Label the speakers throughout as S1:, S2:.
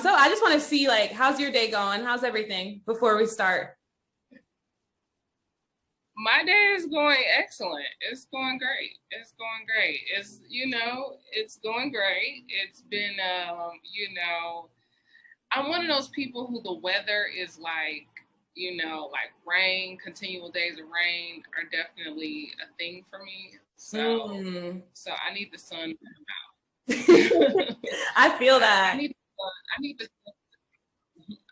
S1: So I just want to see, like, how's your day going? How's everything before we start?
S2: My day is going excellent. It's going great. It's going great. It's going great. It's been, I'm one of those people who the weather is like, like rain, continual days of rain are definitely a thing for me. So,
S1: Mm.
S2: so I need the sun to come out.
S1: I feel
S2: I
S1: that.
S2: need the sun.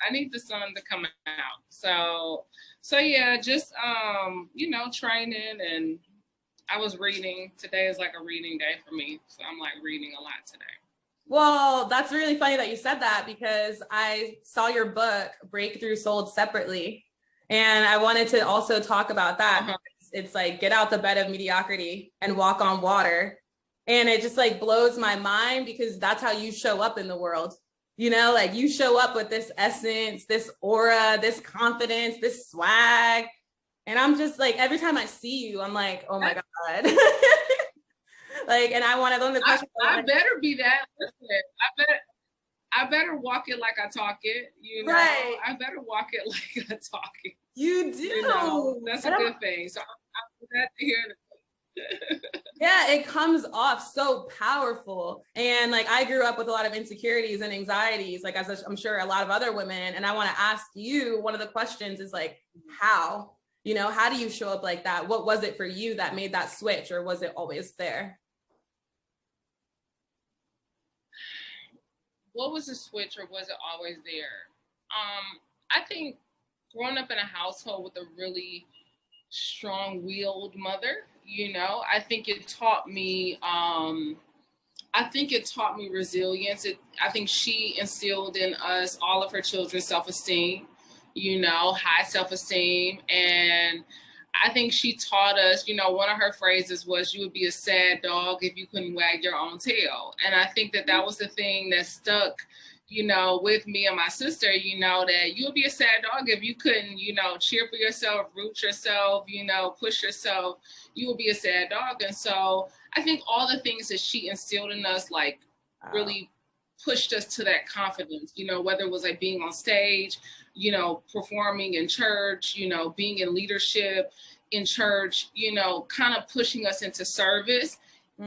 S2: I need the sun to come out. So yeah, just training, and I was reading. Today is like a reading day for me. So I'm like reading a lot today.
S1: Well, that's really funny that you said that because I saw your book, Breakthrough Sold Separately. And I wanted to also talk about that.
S2: Uh-huh.
S1: It's like, get out the bed of mediocrity and walk on water. And it just like blows my mind because that's how you show up in the world. You know, like you show up with this essence, this aura, this confidence, this swag. And I'm just like, every time I see you, I'm like, oh my God. Like, and I want to learn the question.
S2: I better be that. Listen, I better walk it like I talk it.
S1: Right.
S2: I better walk it like I talk it.
S1: You do.
S2: That's a good thing. So I'm glad to hear that.
S1: Yeah, it comes off so powerful. And like, I grew up with a lot of insecurities and anxieties, like as I'm sure a lot of other women. And I want to ask you, one of the questions is like, how do you show up like that? What was it for you that made that switch, or was it always there?
S2: What was the switch, or was it always there? I think growing up in a household with a really strong-willed mother, I think it taught me resilience. I think she instilled in us, all of her children, self-esteem, high self-esteem. And I think she taught us, one of her phrases was, you would be a sad dog if you couldn't wag your own tail. And I think that was the thing that stuck, with me and my sister, that you would be a sad dog if you couldn't, cheer for yourself, root yourself, push yourself, you would be a sad dog. And so I think all the things that she instilled in us, like, really pushed us to that confidence, whether it was like being on stage, performing in church, being in leadership in church, kind of pushing us into service.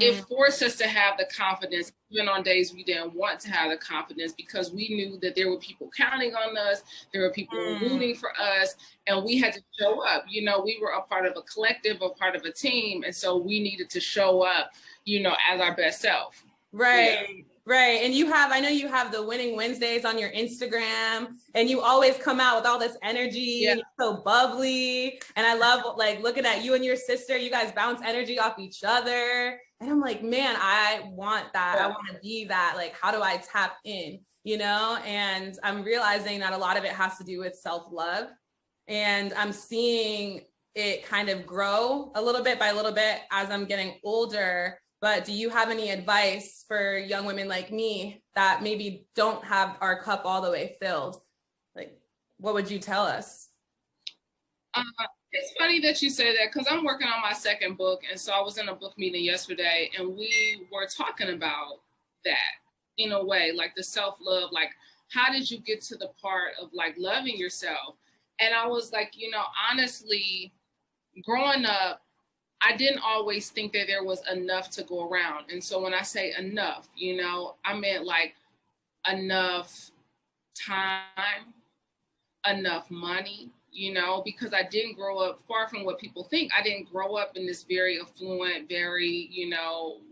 S2: It forced us to have the confidence, even on days we didn't want to have the confidence, because we knew that there were people counting on us, there were people rooting for us, and we had to show up. We were a part of a collective, a part of a team, and so we needed to show up, as our best self.
S1: Right. Right. And I know you have the Winning Wednesdays on your Instagram, and you always come out with all this energy.
S2: Yeah.
S1: And you're so bubbly. And I love like looking at you and your sister, you guys bounce energy off each other. And I'm like, man, I want that. Yeah. I want to be that. Like, how do I tap in, And I'm realizing that a lot of it has to do with self-love. And I'm seeing it kind of grow a little bit by little bit as I'm getting older. But do you have any advice for young women like me that maybe don't have our cup all the way filled? Like, what would you tell us?
S2: It's funny that you say that, because I'm working on my second book. And so I was in a book meeting yesterday, and we were talking about that in a way, like the self-love, like, how did you get to the part of like loving yourself? And I was like, honestly, growing up, I didn't always think that there was enough to go around. And so when I say enough, I meant like enough time, enough money, because I didn't grow up, far from what people think, I didn't grow up in this very affluent, very,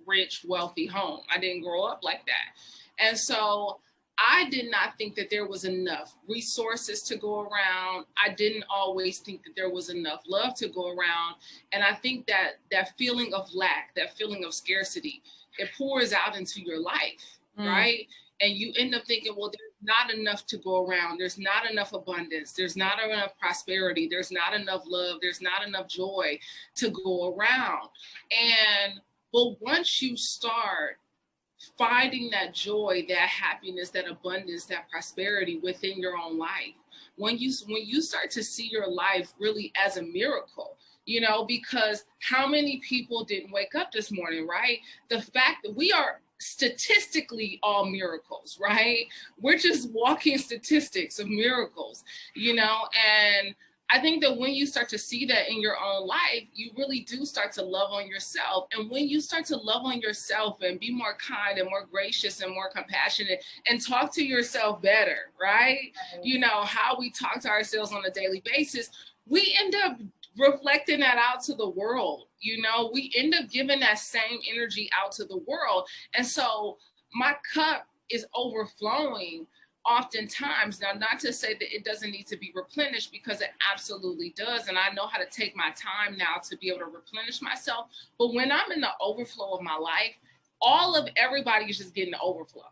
S2: rich, wealthy home. I didn't grow up like that. And so I did not think that there was enough resources to go around. I didn't always think that there was enough love to go around. And I think that feeling of lack, that feeling of scarcity, it pours out into your life, right? And you end up thinking, well, there's not enough to go around. There's not enough abundance. There's not enough prosperity. There's not enough love. There's not enough joy to go around. But once you start finding that joy, that happiness, that abundance, that prosperity within your own life, when you start to see your life really as a miracle, because how many people didn't wake up this morning, right? The fact that we are statistically all miracles, right? We're just walking statistics of miracles, you know? And I think that when you start to see that in your own life, you really do start to love on yourself. And when you start to love on yourself and be more kind and more gracious and more compassionate and talk to yourself better, right? You know, how we talk to ourselves on a daily basis, we end up reflecting that out to the world. You know, we end up giving that same energy out to the world. And so my cup is overflowing oftentimes. Now, not to say that it doesn't need to be replenished, because it absolutely does. And I know how to take my time now to be able to replenish myself. But when I'm in the overflow of my life, all of everybody is just getting the overflow.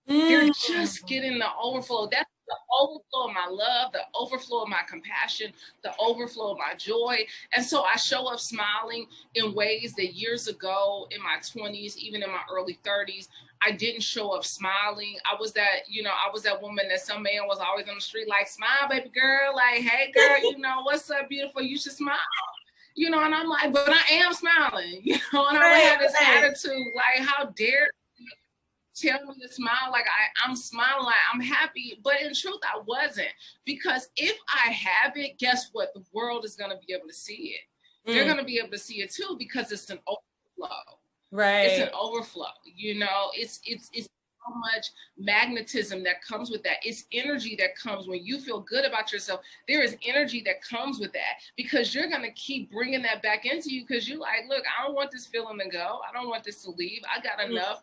S2: They're just getting the overflow. That's the overflow of my love, the overflow of my compassion, the overflow of my joy. And so I show up smiling in ways that years ago in my 20s, even in my early 30s, I didn't show up smiling. I was that woman that some man was always on the street like, smile, baby girl, like, hey girl, you know, what's up, beautiful, you should smile. You know, and I'm like, but I am smiling, you know, and I would have this attitude, like, how dare you tell me to smile, like I'm smiling, like I'm happy. But in truth, I wasn't, because if I have it, guess what? The world is going to be able to see it. They're going to be able to see it too, because it's an overflow. Right. It's an overflow, you know, it's so much magnetism that comes with that. It's energy that comes when you feel good about yourself. There is energy that comes with that, because you're going to keep bringing that back into you, because you're like, look, I don't want this feeling to go. I don't want this to leave. I got enough.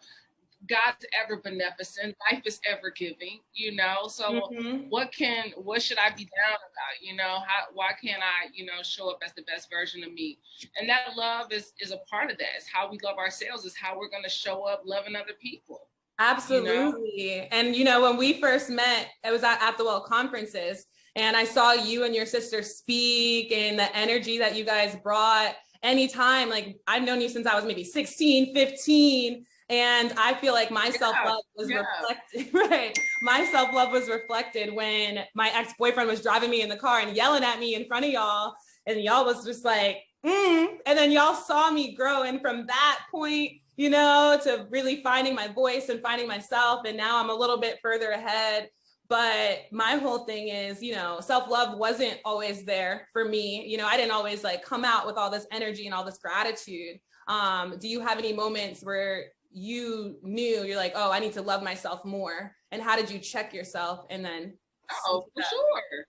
S2: God's ever beneficent. Life is ever giving, you know? So what should I be down about? You know, why can't I, you know, show up as the best version of me? And that love is a part of that. It's how we love ourselves, is how we're going to show up loving other people.
S1: Absolutely. You know? And, you know, when we first met, it was at the Well conferences, and I saw you and your sister speak, and the energy that you guys brought. Anytime, like, I've known you since I was maybe 16, 15. And I feel like my self-love was reflected, right? My self-love was reflected when my ex-boyfriend was driving me in the car and yelling at me in front of y'all. And y'all was just like, And then y'all saw me grow. And from that point, you know, to really finding my voice and finding myself. And now I'm a little bit further ahead. But my whole thing is, you know, self-love wasn't always there for me. You know, I didn't always like come out with all this energy and all this gratitude. Do you have any moments where you knew you're like, oh, I need to love myself more? And how did you check yourself? And then
S2: for sure,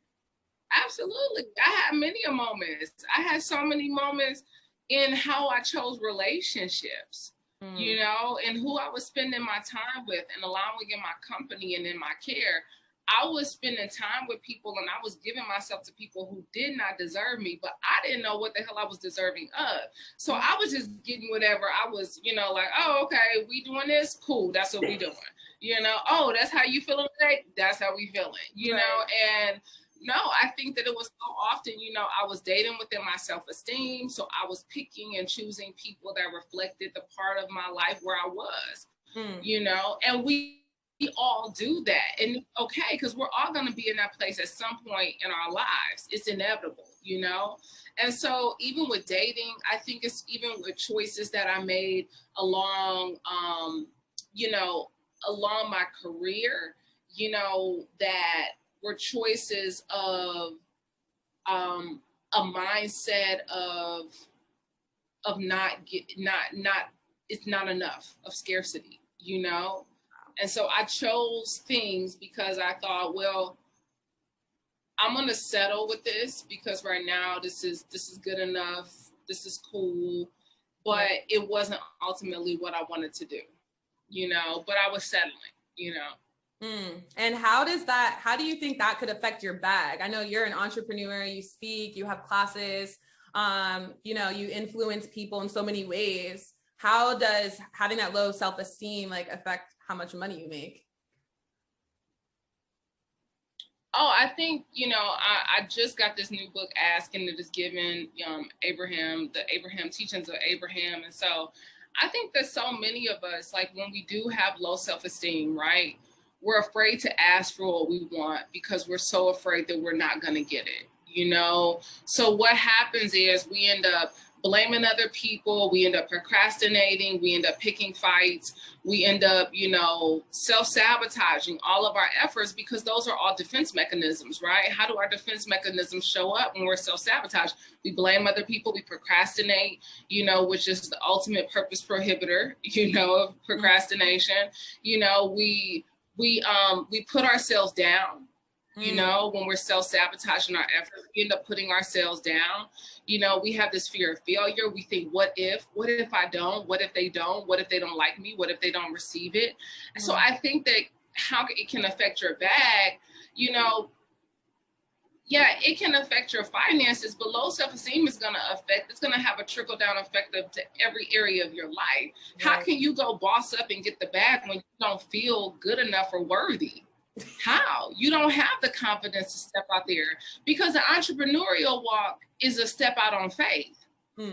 S2: absolutely, I had many moments. I had so many moments in how I chose relationships, you know, and who I was spending my time with, and allowing in my company and in my care. I was spending time with people, and I was giving myself to people who did not deserve me, but I didn't know what the hell I was deserving of. So I was just getting whatever I was, you know, like, oh, okay, we doing this? Cool, that's what we doing. You know, oh, that's how you feeling today? That's how we feeling, you know? And no, I think that it was so often, you know, I was dating within my self-esteem. So I was picking and choosing people that reflected the part of my life where I was, you know, and we all do that. And okay, because we're all going to be in that place at some point in our lives. It's inevitable, you know? And so even with dating, I think it's even with choices that I made along, you know, along my career, you know, that were choices of a mindset of it's not enough, of scarcity, you know? And so I chose things because I thought, well, I'm going to settle with this because right now this is good enough. This is cool. But it wasn't ultimately what I wanted to do, you know, but I was settling, you know.
S1: And how do you think that could affect your bag? I know you're an entrepreneur, you speak, you have classes, you know, you influence people in so many ways. How does having that low self-esteem like affect how much money you make?
S2: Oh, I think, you know, I just got this new book, Ask and It Is Given, the Abraham teachings of Abraham. And so I think that so many of us, like when we do have low self-esteem, right, we're afraid to ask for what we want because we're so afraid that we're not going to get it, you know? So what happens is we end up blaming other people. We end up procrastinating. We end up picking fights. We end up, you know, self-sabotaging all of our efforts, because those are all defense mechanisms, right? How do our defense mechanisms show up when we're self-sabotaged? We blame other people. We procrastinate, you know, which is the ultimate purpose prohibitor, you know, of procrastination. You know, we put ourselves down. You know, when we're self-sabotaging our efforts, we end up putting ourselves down. You know, we have this fear of failure. We think, what if I don't? What if they don't? What if they don't like me? What if they don't receive it? So I think that how it can affect your bag, you know, yeah, it can affect your finances, but low self-esteem is going to affect, it's going to have a trickle down effect to every area of your life. Right. How can you go boss up and get the bag when you don't feel good enough or worthy? How? You don't have the confidence to step out there, because the entrepreneurial walk is a step out on faith.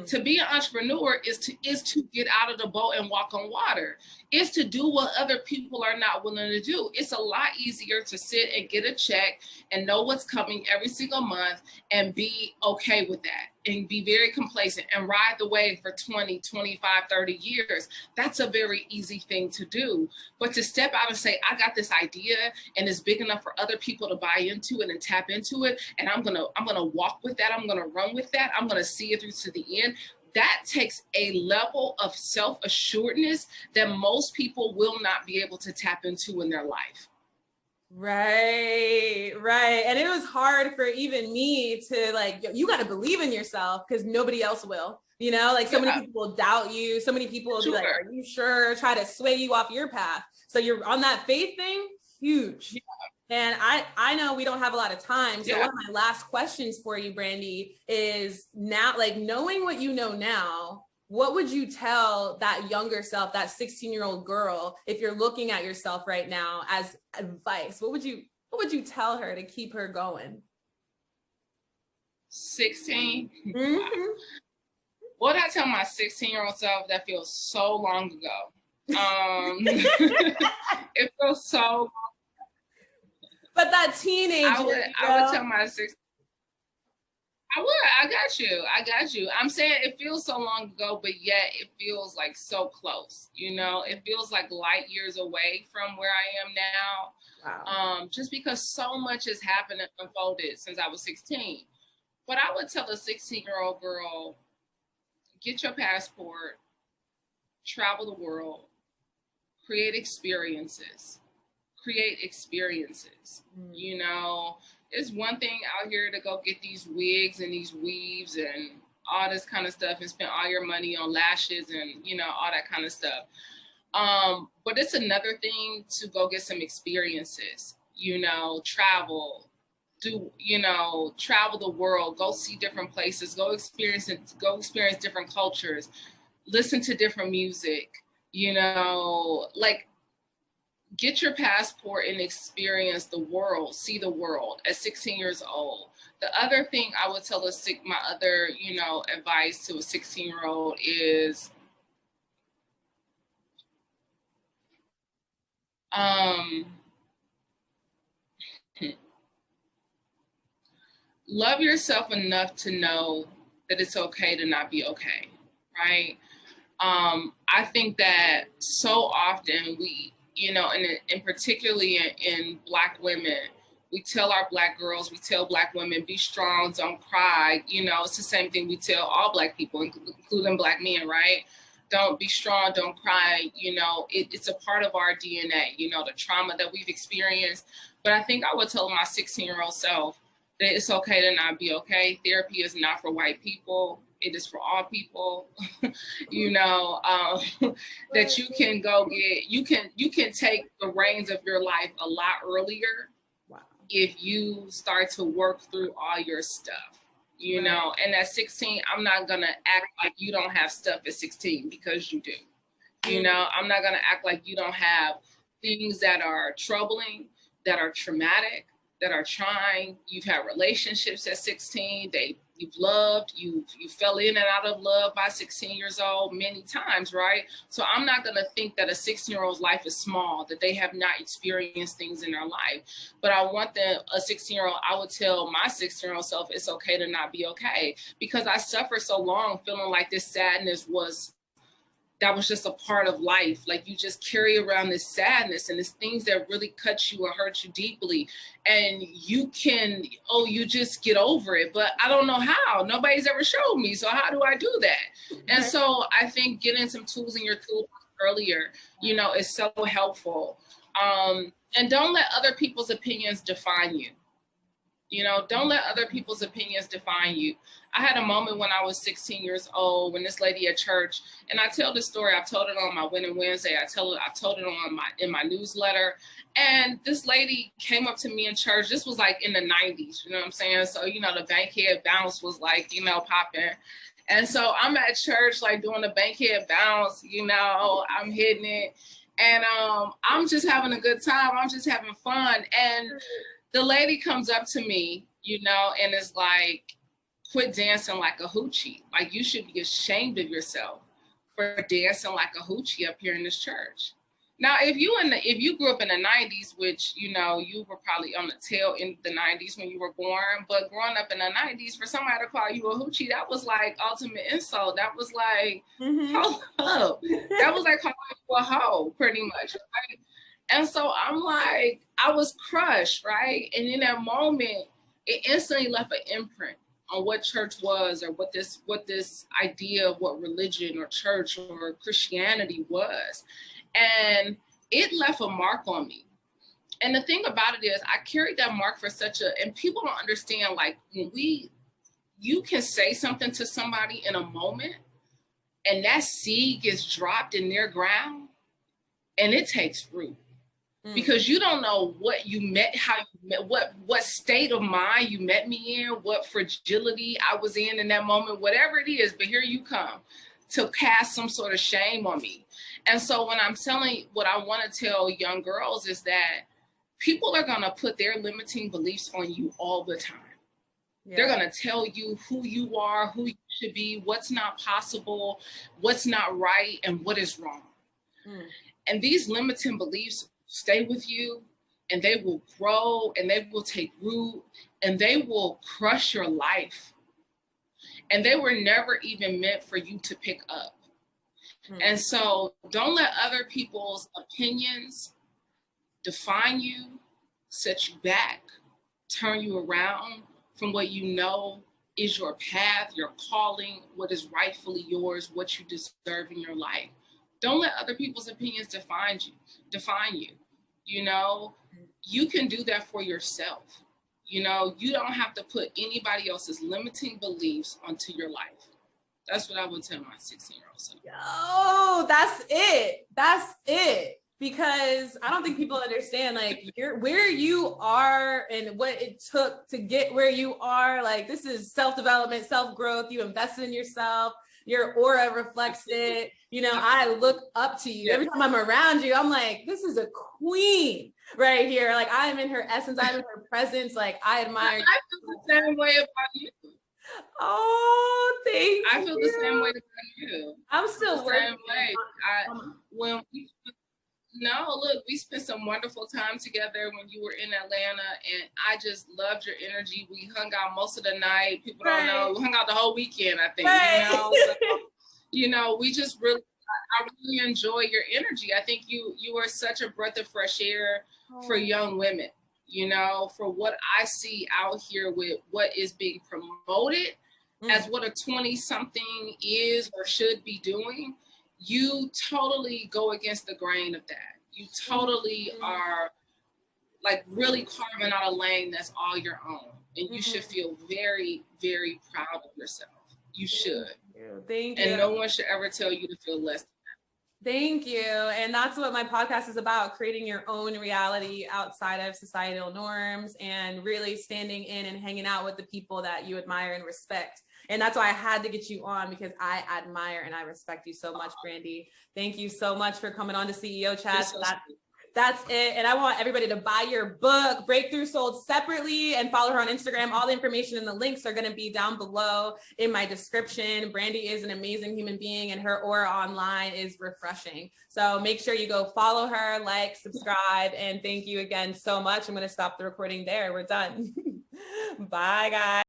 S2: To be an entrepreneur is to get out of the boat and walk on water. It's to do what other people are not willing to do. It's a lot easier to sit and get a check and know what's coming every single month and be okay with that and be very complacent and ride the wave for 20, 25, 30 years. That's a very easy thing to do. But to step out and say, I got this idea and it's big enough for other people to buy into it and tap into it, and I'm gonna walk with that, I'm gonna run with that, I'm gonna see it through to the end. That takes a level of self-assuredness that most people will not be able to tap into in their life.
S1: Right. And it was hard for even me to like, you got to believe in yourself because nobody else will, you know, like so many people will doubt you. So many people will be like, are you sure? Try to sway you off your path. So you're on that faith thing, huge. Yeah. And I know we don't have a lot of time. So one of my last questions for you, Brandi, is now, like, knowing what you know now, what would you tell that younger self, that 16-year-old girl, if you're looking at yourself right now as advice? What would you tell her to keep her going?
S2: 16? Mm-hmm. What did I tell my 16-year-old self? That feels so long ago. It feels so long.
S1: But that teenager,
S2: I would tell my 16. I got you. I'm saying it feels so long ago, but yet it feels like so close. You know, it feels like light years away from where I am now. Wow. Just because so much has happened and unfolded since I was 16. But I would tell a 16-year-old girl, get your passport, travel the world, create experiences. You know, it's one thing out here to go get these wigs and these weaves and all this kind of stuff and spend all your money on lashes and, you know, all that kind of stuff. But it's another thing to go get some experiences, you know, travel the world, go see different places, go experience different cultures, listen to different music, you know, like, get your passport and experience the world, see the world at 16 years old. The other thing I would tell my other, you know, advice to a 16-year-old is love yourself enough to know that it's okay to not be okay, right? I think that so often we, you know, and particularly in Black women, we tell our Black girls, we tell Black women, be strong, don't cry. You know, it's the same thing we tell all Black people, including Black men, right? Don't be strong, don't cry. You know, it's a part of our DNA, you know, the trauma that we've experienced. But I think I would tell my 16-year-old self that it's okay to not be okay. Therapy is not for white people. It is for all people, you know, that you can go get, you can take the reins of your life a lot earlier. Wow. If you start to work through all your stuff, you know, and at 16, I'm not going to act like you don't have stuff at 16 because you do, you know, I'm not going to act like you don't have things that are troubling, that are traumatic, that are trying. You've had relationships at 16. You've loved, you fell in and out of love by 16 years old many times, right? So I'm not going to think that a 16-year-old's life is small, that they have not experienced things in their life. But I want a 16-year-old, I would tell my 16-year-old self, it's okay to not be okay, because I suffered so long feeling like this sadness was just a part of life. Like, you just carry around this sadness and it's things that really cut you or hurt you deeply. And you just get over it. But I don't know how. Nobody's ever showed me. So how do I do that? And so I think getting some tools in your toolbox earlier, is so helpful. And don't let other people's opinions define you. Don't let other people's opinions define you. I had a moment when I was 16 years old, when this lady at church, and I tell this story, I've told it on my Winning Wednesday, I told it in my newsletter, and this lady came up to me in church. This was like in the 90s, you know what I'm saying? So, the bankhead bounce was like, popping. And so I'm at church, like doing the bankhead bounce, I'm hitting it. And I'm just having a good time. I'm just having fun. And the lady comes up to me, and is like, quit dancing like a hoochie. Like, you should be ashamed of yourself for dancing like a hoochie up here in this church. Now, if you grew up in the 90s, which, you were probably on the tail end of the 90s when you were born, but growing up in the 90s, for somebody to call you a hoochie, that was like ultimate insult. That was like, hold up. That was like calling you a hoe, pretty much, right? And so I'm like, I was crushed, right? And in that moment, it instantly left an imprint on what church was, or what this idea of what religion or church or Christianity was. And it left a mark on me. And the thing about it is, I carried that mark for and people don't understand, like, you can say something to somebody in a moment and that seed gets dropped in their ground and it takes root. Because you don't know what you met, how you met, what state of mind you met me in, what fragility I was in that moment, whatever it is. But here you come to cast some sort of shame on me. And so when I'm telling, what I want to tell young girls is that people are going to put their limiting beliefs on you all the time. Yeah. They're going to tell you who you are, who you should be, what's not possible, what's not right, and what is wrong. And these limiting beliefs stay with you, and they will grow, and they will take root, and they will crush your life. And they were never even meant for you to pick up. And so don't let other people's opinions define you, set you back, turn you around from what you know is your path, your calling, what is rightfully yours, what you deserve in your life. Don't let other people's opinions define you. You can do that for yourself. You don't have to put anybody else's limiting beliefs onto your life. That's what I would tell my 16-year-old self.
S1: Oh, that's it. That's it. Because I don't think people understand, like, where you are and what it took to get where you are. Like, this is self-development, self-growth. You invested in yourself. Your aura reflects it. I look up to you. Every time I'm around you, I'm like, this is a queen right here. Like, I am in her essence. I'm in her presence. Like, I admire you.
S2: I feel the same way about you.
S1: Oh, thank you.
S2: I feel the same way about you.
S1: I'm still working.
S2: We spent some wonderful time together when you were in Atlanta, and I just loved your energy. We hung out most of the night. People don't know. We hung out the whole weekend, I think. So, we just really, I really enjoy your energy. I think you are such a breath of fresh air for young women, for what I see out here with what is being promoted as what a 20-something is or should be doing. You totally go against the grain of that. You totally are like really carving out a lane that's all your own. And you should feel very, very proud of yourself. You should.
S1: Thank you.
S2: And no one should ever tell you to feel less than that.
S1: Thank you. And that's what my podcast is about, creating your own reality outside of societal norms and really standing in and hanging out with the people that you admire and respect. And that's why I had to get you on, because I admire and I respect you so much, Brandi. Thank you so much for coming on to CEO Chats. That's it. And I want everybody to buy your book. Breakthrough sold separately, and follow her on Instagram. All the information and the links are going to be down below in my description. Brandi is an amazing human being, and her aura online is refreshing. So make sure you go follow her, like, subscribe, and thank you again so much. I'm going to stop the recording there. We're done. Bye, guys.